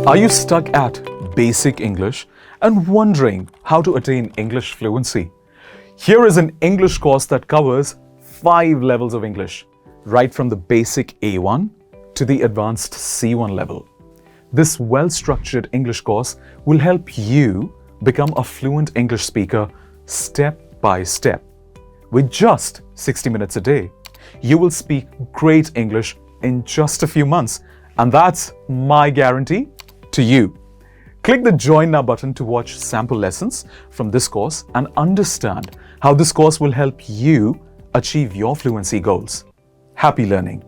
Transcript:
Are you stuck at basic English and wondering how to attain English fluency? Here is an English course that covers 5 levels of English, right from the basic A1 to the advanced C1 level. This well-structured English course will help you become a fluent English speaker step by step. With just 60 minutes a day, you will speak great English in just a few months, and that's my guarantee to you. Click the Join Now button to watch sample lessons from this course and understand how this course will help you achieve your fluency goals. Happy learning!